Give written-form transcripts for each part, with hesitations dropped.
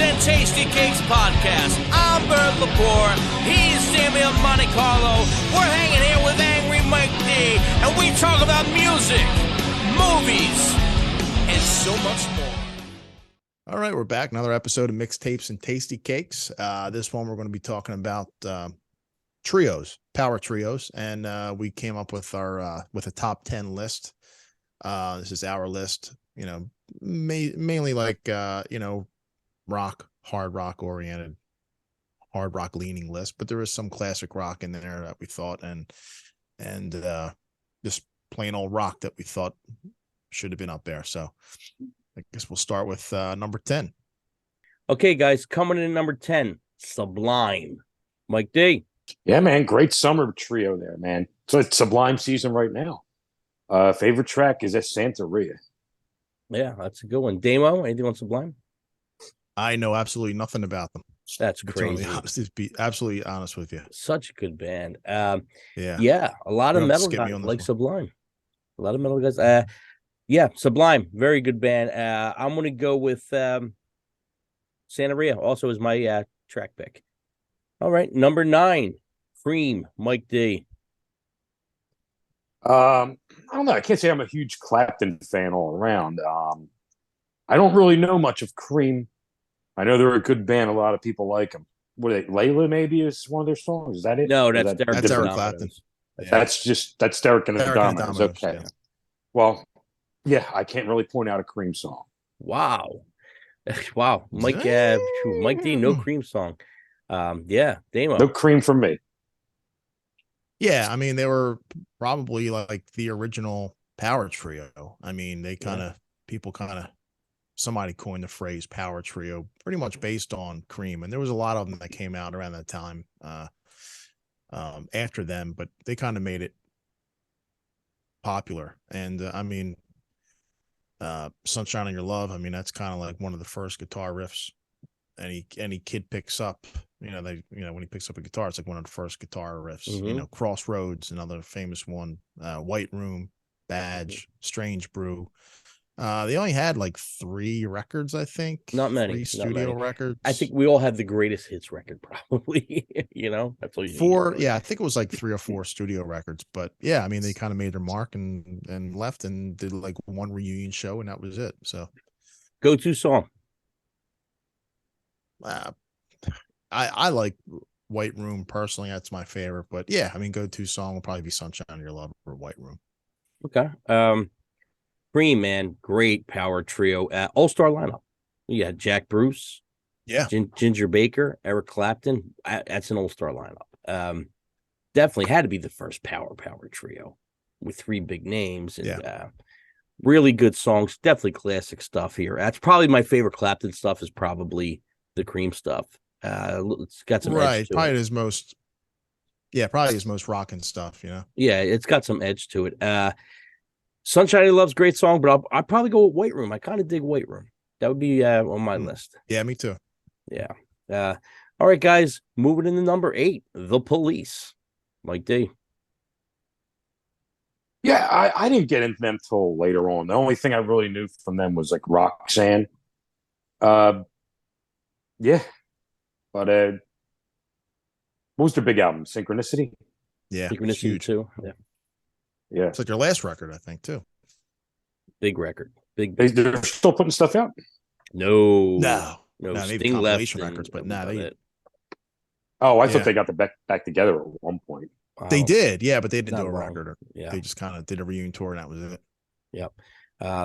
and Tasty Cakes podcast. I'm Bert Lepore. He's Sammy of Monte Carlo. We're hanging here with Angry Mike D, and we talk about music, movies, and so much more. All right, we're back. Another episode of Mixtapes and Tasty Cakes. This one we're going to be talking about trios, power trios, and we came up with our with a top 10 list. This is our list. You know, mainly like rock, hard rock oriented, hard rock leaning list, but there is some classic rock in there that we thought, and just plain old rock that we thought should have been up there. So I guess we'll start with number 10. Okay, guys, coming in at number 10, Sublime. Mike D. Yeah, man, great summer trio there, man. So it's Sublime season right now. Favorite track is Santeria. Yeah, that's a good one. Damo, anything on Sublime? I know absolutely nothing about them. That's crazy. crazy. To be absolutely honest with you. Such a good band. Yeah, a lot of metal guys like one. Sublime. A lot of metal guys. Yeah, Sublime, very good band. I'm going to go with Santeria, also is my track pick. All right, number 9, Cream, Mike D. I don't know. I can't say I'm a huge Clapton fan all around. I don't really know much of Cream. I know they're a good band. A lot of people like them. What are they? Layla maybe is one of their songs. Is that it? No, that's Eric Clapton. Yeah. That's Derek and the Dominoes. Okay. Yeah. Well, yeah, I can't really point out a Cream song. Wow. Wow. Mike D, no Cream song. Yeah, Damo. No Cream for me. Yeah, I mean, they were probably like the original power trio. I mean, they somebody coined the phrase power trio pretty much based on Cream. And there was a lot of them that came out around that time after them, but they kind of made it popular. And I mean, Sunshine on Your Love, I mean, that's kind of like one of the first guitar riffs any kid picks up. When he picks up a guitar, it's like one of the first guitar riffs. Mm-hmm. Crossroads, another famous one. White Room, Badge, Strange Brew. They only had like 3 records, I think. Not many. 3 studio records. I think we all had the greatest hits record, probably. That's all you 4. Yeah, I think it was like 3 or 4 studio records. But yeah, I mean, they kind of made their mark and left and did like one reunion show, and that was it. So, go-to song. I like White Room personally. That's my favorite. But yeah, I mean, go-to song will probably be Sunshine on Your Love or White Room. Okay. Cream, man, great power trio. All-star lineup. You had Jack Bruce. Yeah. Ginger Baker, Eric Clapton. That's an all-star lineup. Definitely had to be the first power trio with 3 big names and really good songs. Definitely classic stuff here. That's probably my favorite Clapton stuff is probably the Cream stuff. It's got some edge to probably it. his most rocking stuff, Yeah, it's got some edge to it. Sunshine of Love's great song, but I'll probably go with White Room. I kind of dig White Room. That would be on my list. Yeah, me too. Yeah. All right, guys, moving into number 8, The Police. Mike D. Yeah, I didn't get into them till later on. The only thing I really knew from them was like Roxanne. Yeah. But what was their big album? Synchronicity? Yeah. Synchronicity too. Yeah. Yeah. It's like their last record, I think, too. Big record. They're still putting stuff out? No. Sting maybe left compilation records, but they. Oh, I thought they got the back together at one point. They did, yeah, but they didn't do a long. record. Yeah. They just kind of did a reunion tour, and that was it. Yep.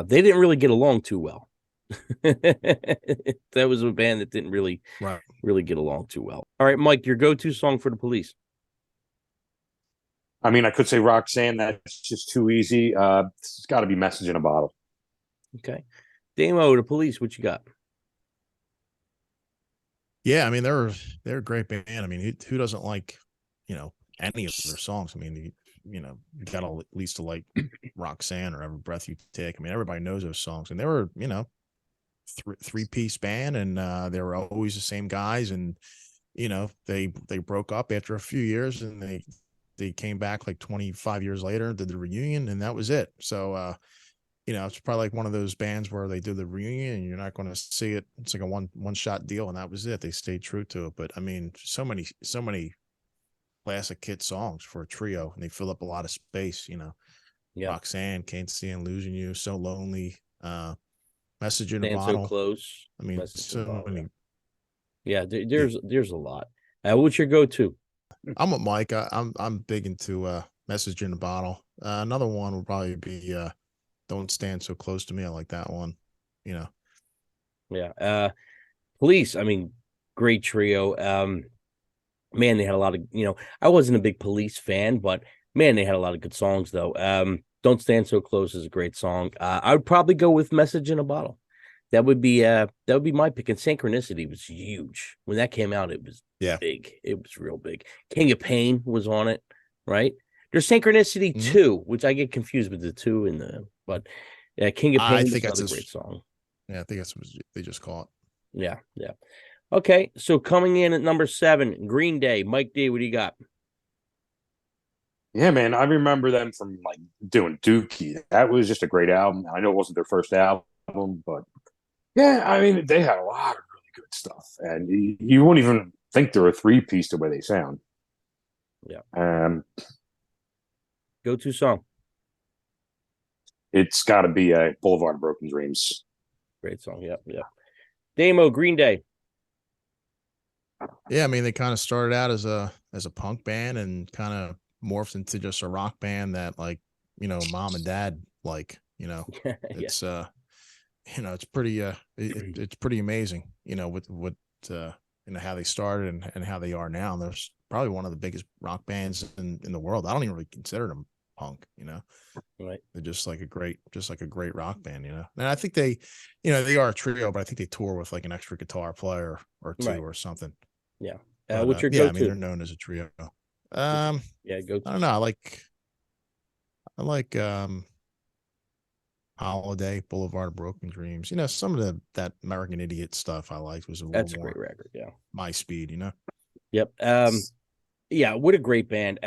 They didn't really get along too well. That was a band that didn't really get along too well. All right, Mike, your go-to song for The Police. I mean, I could say Roxanne. That's just too easy. It's got to be Message in a Bottle. Okay. Damo, The Police, what you got? Yeah, I mean, they're a great band. I mean, who doesn't like, any of their songs? I mean, you got to at least to like Roxanne or Every Breath You Take. I mean, everybody knows those songs, and they were, 3-piece band, and they were always the same guys, and they broke up after a few years, and they came back like 25 years later, did the reunion, and that was it. So it's probably like one of those bands where they do the reunion and you're not going to see it. It's like a one shot deal, and that was it. They stayed true to it. But I mean, so many classic hit songs for a trio, and they fill up a lot of space. Yeah. Roxanne, Can't Stand Losing You, So Lonely, Message in a Stand Bottle. So Close. I mean, Message in a so Bottle, many. Yeah, there's a lot. What's your go-to? I'm with Mike. I'm big into Message in a Bottle. Another one would probably be Don't Stand So Close to Me. I like that one. Yeah. Police, I mean, great trio. Man, they had a lot of, I wasn't a big Police fan, but man, they had a lot of good songs though. Don't Stand So Close is a great song. I would probably go with Message in a Bottle. That would be my pick. And Synchronicity was huge. When that came out, it was big. It was real big. King of Pain was on it, right? There's Synchronicity 2, which I get confused with the 2 and but King of Pain is another great song. Yeah, I think that's what they just call it. Yeah. Okay, so coming in at number 7, Green Day. Mike D, what do you got? Yeah, man, I remember them from like doing Dookie. That was just a great album. I know it wasn't their first album, but yeah, I mean, they had a lot of really good stuff, and you wouldn't even think they're a 3-piece the way they sound. Yeah. Go-to song. It's got to be a Boulevard of Broken Dreams. Great song. Yep. Damo, Green Day. Yeah, I mean, they kind of started out as a punk band and kind of morphed into just a rock band that, like, mom and dad like. It's it's pretty it's pretty amazing. With what how they started and how they are now. They're probably one of the biggest rock bands in the world. I don't even really consider them punk. Right. They're just like a great rock band. And I think they are a trio, but I think they tour with like an extra guitar player or two or something. Yeah. But, what's your go-to? I mean, they're known as a trio. Go-to. I don't know. I like Holiday, Boulevard of Broken Dreams. Some of that American Idiot stuff I liked was That's a great record. Yeah. My speed. Yep. Yeah. What a great band.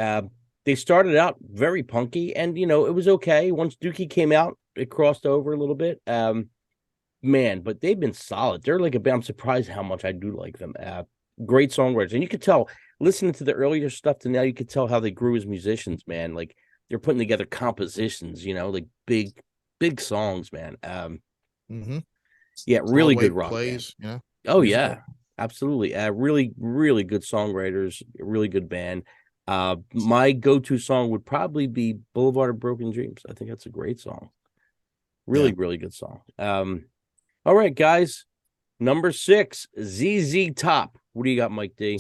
They started out very punky, and it was okay. Once Dookie came out, it crossed over a little bit. Man, but they've been solid. They're like a band. I'm surprised how much I do like them. Great songwriters, and you could tell listening to the earlier stuff to now, you could tell how they grew as musicians. Man, like they're putting together compositions. like big songs, man. Yeah, really good rock plays. Band. Oh yeah, absolutely. Really, really good songwriters. Really good band. My go-to song would probably be Boulevard of Broken Dreams. I think that's a great song. Really good song. All right, guys. Number 6, ZZ Top. What do you got, Mike D?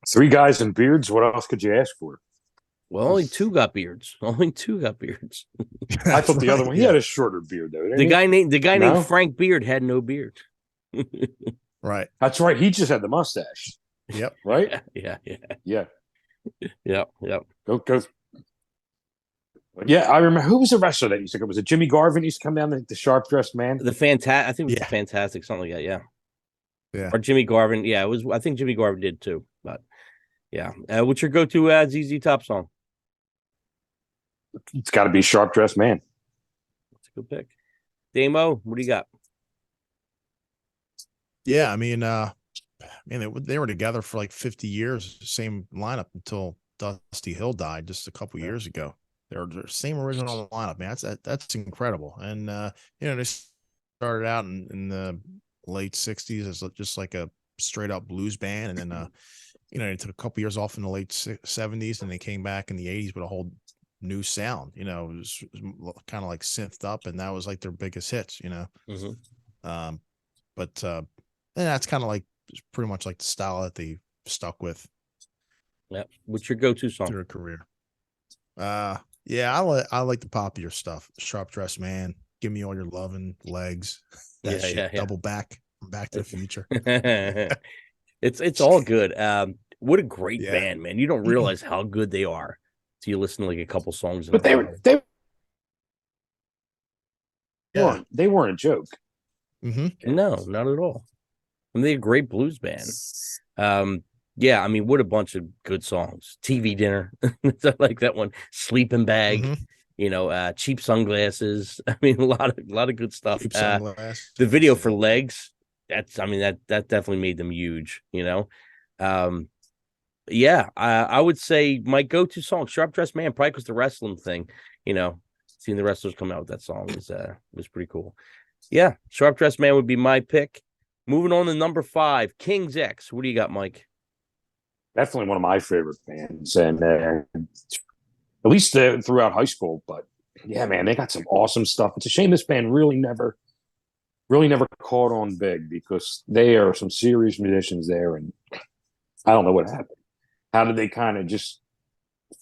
3 guys and beards. What else could you ask for? Well, only 2 got beards. I thought the other one, he had a shorter beard though. The guy named Frank Beard had no beard. Right. That's right. He just had the mustache. Yep. Right? Yeah. Go. Yeah, I remember. Who was the wrestler that used to go? Was it Jimmy Garvin used to come down, the sharp dressed man? I think it was Fantastic, something like that. Yeah. Or Jimmy Garvin. Yeah, it was. I think Jimmy Garvin did too. But yeah, what's your go-to ZZ Top song? It's got to be Sharp Dressed Man. That's a good pick. Damo, what do you got? Yeah, I mean, they were together for like 50 years, same lineup until Dusty Hill died just a couple years ago. They're the same original lineup, man. That's incredible. And they started out in the late 60s as just like a straight up blues band, and then they took a couple years off in the late 70s, and they came back in the 80s with a whole new sound. It was kind of like synthed up, and that was like their biggest hits. But that's kind of like pretty much like the style that they stuck with. Yeah. What's your go-to song? Their career. Yeah, I like the popular stuff. Sharp Dressed Man, Give Me All Your Lovin', Legs, that shit. Double Back, from Back to the Future. It's all good. What a great band, man! You don't realize how good they are till you listen to like a couple songs. But they weren't a joke. Mm-hmm. No, not at all. I mean, they're a great blues band. Yeah, what a bunch of good songs. TV Dinner, I like that one. Sleeping Bag. Mm-hmm. Cheap Sunglasses. I mean, a lot of good stuff. Cheap Sunglasses. The video for Legs, that definitely made them huge, Yeah, I would say my go-to song, Sharp Dressed Man, probably because the wrestling thing, seeing the wrestlers come out with that song was pretty cool. Yeah, Sharp Dressed Man would be my pick. Moving on to number 5, King's X. What do you got, Mike? Definitely one of my favorite bands, and at least throughout high school. But yeah, man, they got some awesome stuff. It's a shame this band really never caught on big, because they are some serious musicians there, and I don't know what happened. How did they kind of just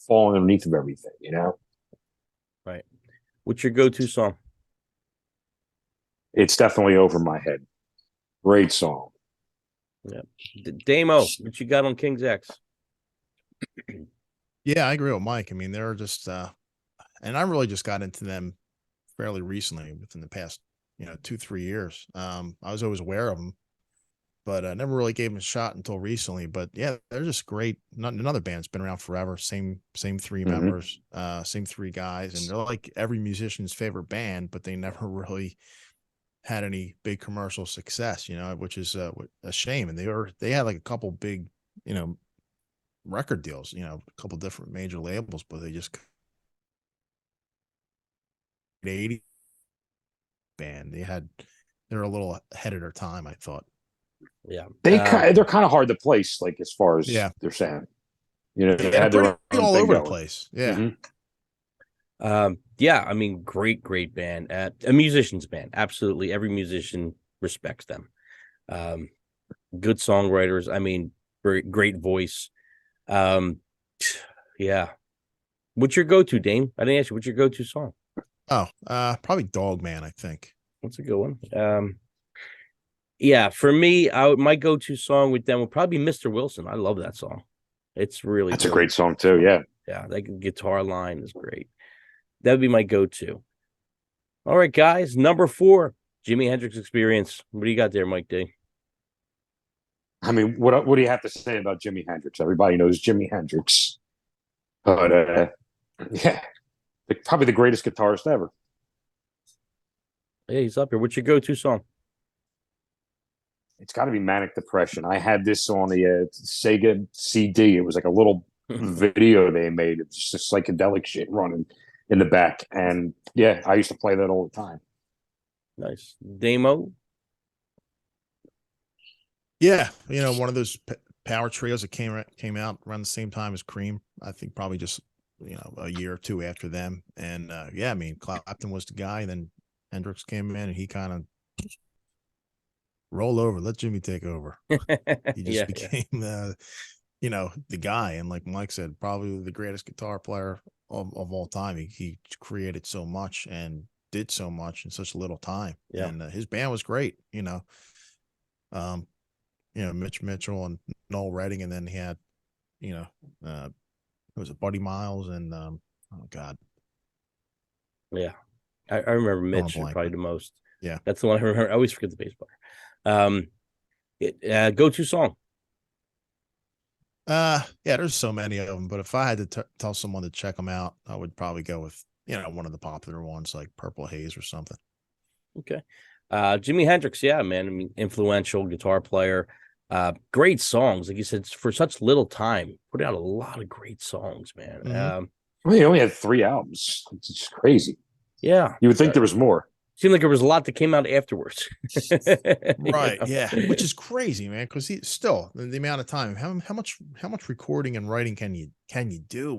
fall underneath of everything, Right. What's your go-to song? It's definitely Over My Head. Great song. Yeah. Damo, what you got on King's X? Yeah, I agree with Mike. I mean, they're just and I really just got into them fairly recently, within the past 2-3 years. I was always aware of them, but I never really gave them a shot until recently. But yeah, they're just great. Another band's been around forever. Same 3 members, same 3 guys, and they're like every musician's favorite band, but they never really had any big commercial success, which is a shame. And they had like a couple big, record deals, a couple different major labels, but they just 80 band. They're a little ahead of their time, I thought. Yeah, they're kind of hard to place, like as far as their sound. They had their all over the place. Yeah. Yeah, I mean, great band. A musician's band. Absolutely, every musician respects them. Good songwriters. I mean, great voice. Yeah. What's your go-to, Dame? I didn't ask you. What's your go-to song? Oh, probably Dog Man, I think. That's a good one. Yeah, for me, my go-to song with them would probably be Mr. Wilson. I love that song. It's really a great song too. Yeah. Yeah, that guitar line is great. That would be my go-to. All right, guys. Number 4, Jimi Hendrix Experience. What do you got there, Mike D? I mean, what do you have to say about Jimi Hendrix? Everybody knows Jimi Hendrix. But yeah, probably the greatest guitarist ever. Yeah, he's up here. What's your go-to song? It's got to be Manic Depression. I had this on the Sega CD. It was like a little video they made. It was just psychedelic shit running in the back. And yeah, I used to play that all the time. Nice. Damo? Yeah, one of those power trios that came out around the same time as Cream. I think probably just a year or 2 after them. And yeah, I mean, Clapton was the guy. Then Hendrix came in, and he kind of roll over, let Jimmy take over. He just became the guy. And like Mike said, probably the greatest guitar player of all time. He created so much and did so much in such little time. Yeah. And his band was great. Mitch Mitchell and Noel Redding, and then he had it was Buddy Miles and oh god, yeah, I remember Mitch probably the most. Yeah, that's the one I remember. I always forget the bass player. Go-to song? Yeah, there's so many of them, but if I had to tell someone to check them out, I would probably go with one of the popular ones like Purple Haze or something. Okay. Jimi Hendrix, yeah, man. I mean, influential guitar player. Great songs, like you said, for such little time. Put out a lot of great songs, man. Mm-hmm. He only had 3 albums. It's just crazy. Yeah, you would think there was more. Seemed like there was a lot that came out afterwards. Right? Yeah, which is crazy, man. Because he still the amount of time. How much recording and writing can you do?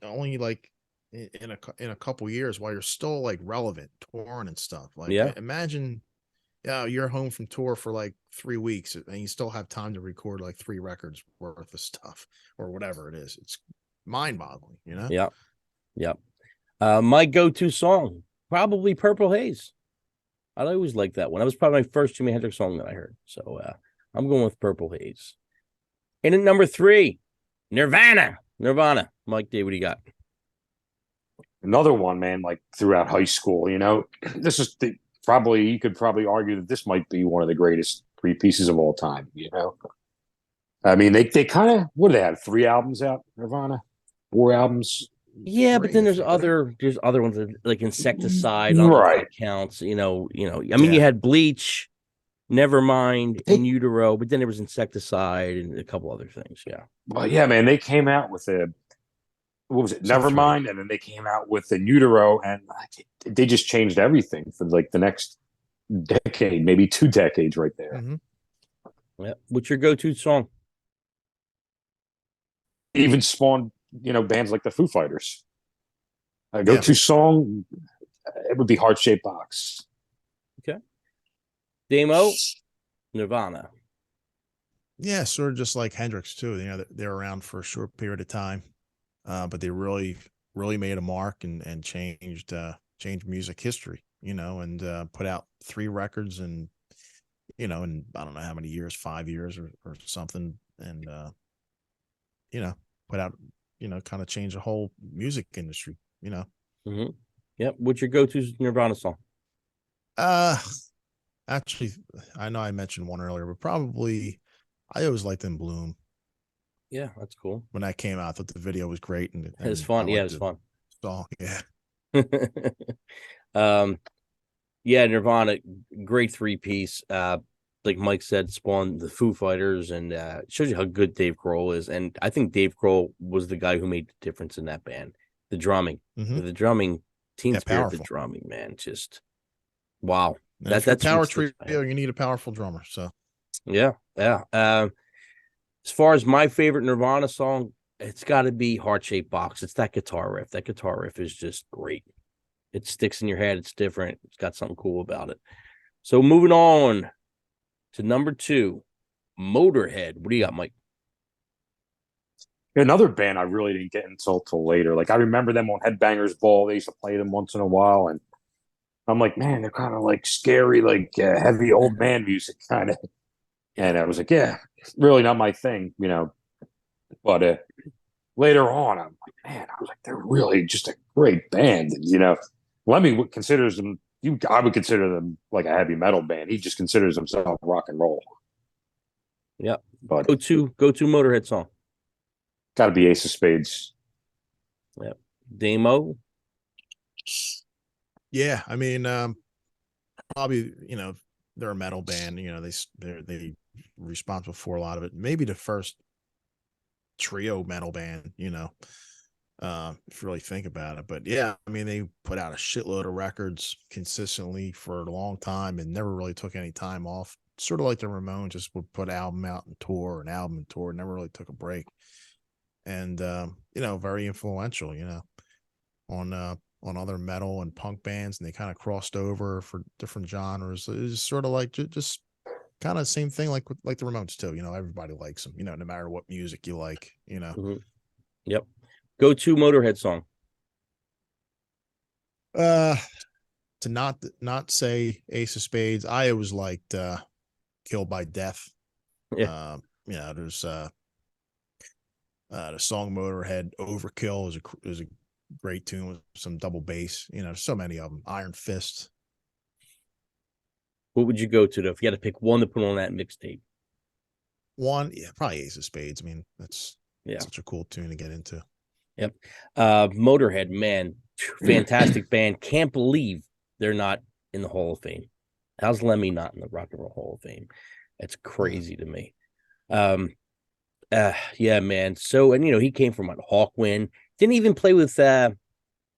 Only like in a couple years while you're still like relevant, touring and stuff. Like, imagine. Yeah, you're home from tour for like 3 weeks and you still have time to record like 3 records worth of stuff or whatever it is. It's mind-boggling, Yep. My go-to song, probably Purple Haze. I always liked that one. That was probably my first Jimi Hendrix song that I heard. So I'm going with Purple Haze. And at number 3, Nirvana. Mike D, what do you got? Another one, man, like throughout high school, this is you could probably argue that this might be one of the greatest 3 pieces of all time, I mean, they kind of, what do they have? 3 albums out, Nirvana? 4 albums? Yeah, but then if you put it. there's other ones like Insecticide. I don't know if Right. that counts. I mean, you had Bleach, Nevermind, In Utero, but then there was Insecticide and a couple other things. Yeah. Well, yeah, man, they came out with what was it? So three. Nevermind, and then they came out with In Utero, and they just changed everything for like the next decade, maybe 2 decades, right there. Mm-hmm. Yeah. What's your go-to song? Even spawned, bands like the Foo Fighters. A go-to song, it would be Heart Shaped Box. Okay. Demo, Nirvana. Yeah, sort of just like Hendrix too. They're around for a short period of time, but they really, really made a mark and changed music history. And put out 3 records and in I don't know how many years, 5 years or something, and put out kind of changed the whole music industry. Mm-hmm. Yep. What's your go-to Nirvana song? Actually, I know I mentioned one earlier, but probably I always liked In Bloom. Yeah, that's cool. When that came out, I thought the video was great and It's fun. Yeah, it's fun. Song, yeah. Yeah, Nirvana, great 3-piece. Like Mike said, spawned the Foo Fighters, and shows you how good Dave Grohl is. And I think Dave Grohl was the guy who made the difference in that band. The drumming, the drumming, Teen Spirit, powerful. The drumming, man, just wow. That's power trio. You need a powerful drummer. So yeah. As far as my favorite Nirvana song, it's got to be Heart Shaped Box. It's that guitar riff. That guitar riff is just great. It sticks in your head. It's different. It's got something cool about it. So moving on to number 2, Motorhead. What do you got, Mike? Another band I really didn't get until later. Like I remember them on Headbangers Ball. They used to play them once in a while, and I'm like, man, they're kind of like scary, like heavy old man music kind of. And I was like, yeah, really not my thing, But later on, I'm like, man, I was like, they're really just a great band. And, Lemmy considers them. I would consider them like a heavy metal band. He just considers himself rock and roll. Yep. But go to Motorhead song. Got to be Ace of Spades. Yep. Demo. Yeah, I mean, probably they're a metal band. They responsible for a lot of it. Maybe the first trio metal band. If you really think about it. But yeah, I mean, they put out a shitload of records consistently for a long time and never really took any time off. Sort of like the Ramones, just would put album out and tour, never really took a break. And very influential, on other metal and punk bands, and they kind of crossed over for different genres. It's sort of like just kind of same thing like the Ramones too. Everybody likes them, no matter what music you like, Mm-hmm. Yep. Go to Motorhead song. To not say Ace of Spades, I always liked Killed by Death. Yeah. There's the song Motorhead Overkill is a great tune with some double bass. So many of them. Iron Fist. What would you go to though if you had to pick one to put on that mixtape? One, yeah, probably Ace of Spades. I mean, that's such a cool tune to get into. Yep. Motorhead, man, fantastic band. Can't believe they're not in the Hall of Fame. How's Lemmy not in the Rock and Roll Hall of Fame? That's crazy to me. Yeah, man. So, and he came from Hawkwind. Didn't even play with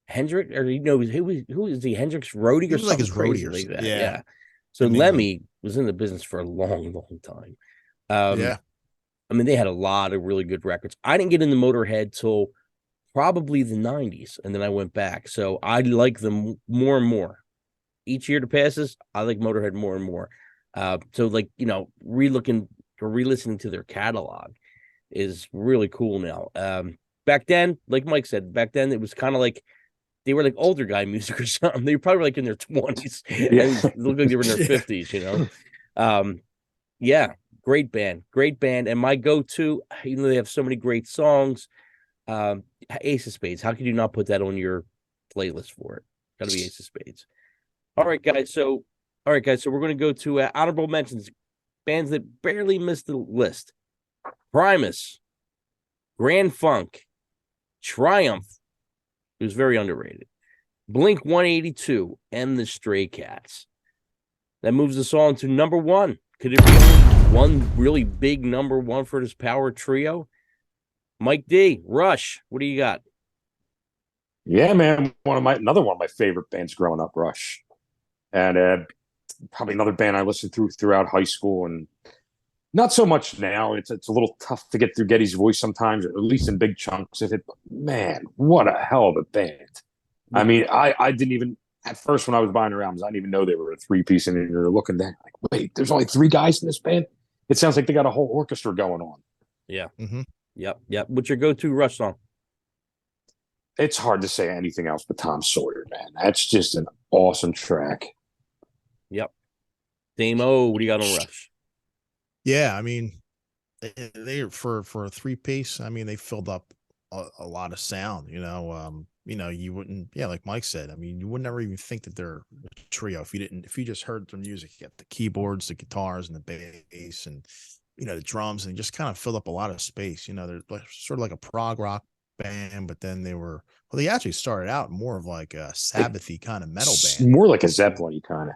Hendrix, or who was he? Hendrix roadie or something like his roadie like that. Yeah. So Lemmy was in the business for a long, long time. Yeah. I mean, they had a lot of really good records. I didn't get into Motorhead till probably the 90s, and then I went back. So I like them more and more. Each year that passes, I like Motorhead more and more. So re-listening to their catalog is really cool now. Back then, like Mike said, it was kind of like they were like older guy music or something. They were probably like in their 20s and it looked like they were in their 50s, Yeah, great band. And my go-to, even though they have so many great songs, Ace of Spades. How could you not put that on your playlist for it? Got to be Ace of Spades. All right, guys. So we're going to go to honorable mentions, bands that barely missed the list. Primus, Grand Funk, Triumph, It was very underrated. Blink 182 and the Stray Cats. That moves us on to number one. Could it be only one really big number one for this power trio? Mike D, Rush, what do you got? Yeah, man, another one of my favorite bands growing up, Rush, and probably another band I listened to throughout high school, and not so much now. It's a little tough to get through Getty's Voice sometimes, or at least in big chunks of it. But man, what a hell of a band! I mean, I didn't even at first when I was buying their albums, I didn't even know they were a three-piece, and you're looking there like, wait, there's only three guys in this band. It sounds like they got a whole orchestra going on. Yeah. Mm-hmm. Yep. What's your go-to Rush song? It's hard to say anything else but Tom Sawyer, man. That's just an awesome track. Yep. Damo, what do you got on Rush? Yeah, I mean, they for a three-piece, I mean, they filled up a lot of sound, you wouldn't, like Mike said, I mean, you would never even think that they're a trio if you just heard their music. You got the keyboards, the guitars, and the bass, and the drums, and just kind of filled up a lot of space. They're sort of like a prog rock band, but then they actually started out more of like a Sabbathy kind of metal band, more like a Zeppelin kind of.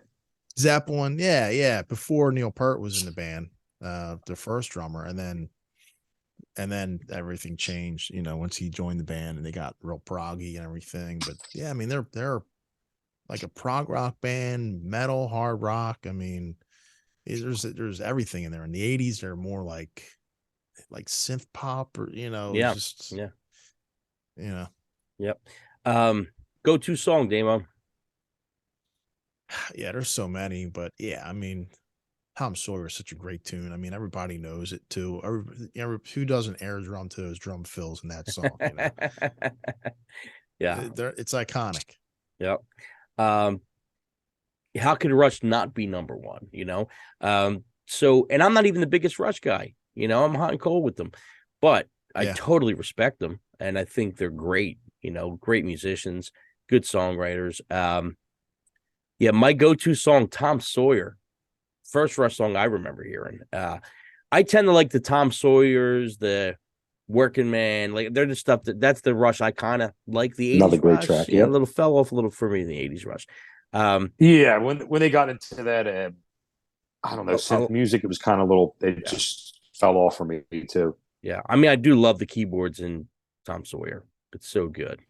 Zeppelin, yeah, before Neil Peart was in the band, the first drummer, and then everything changed, once he joined the band and they got real proggy and everything. But yeah, I mean, they're like a prog rock band, metal, hard rock. I mean, there's everything in there. In the 80s, they're more like synth pop, or Yep. Go-to song, Damo. Yeah, there's so many, but yeah, I mean, Tom Sawyer is such a great tune. I mean, everybody knows it too. Who doesn't air drum to those drum fills in that song? Yeah, it's iconic. Yep. How could Rush not be number one? So, and I'm not even the biggest Rush guy. I'm hot and cold with them, but I totally respect them, and I think they're great. Great musicians, good songwriters. My go-to song, Tom Sawyer. First Rush song I remember hearing. I tend to like the Tom Sawyers, the Working Man. Like, they're the stuff that's the Rush I kind of like. The 80s another great Rush, track. Yeah, a little fell off a little for me in the 80s Rush. When they got into that, I don't know, synth music, it was kind of just fell off for me too. Yeah, I mean, I do love the keyboards in Tom Sawyer. It's so good.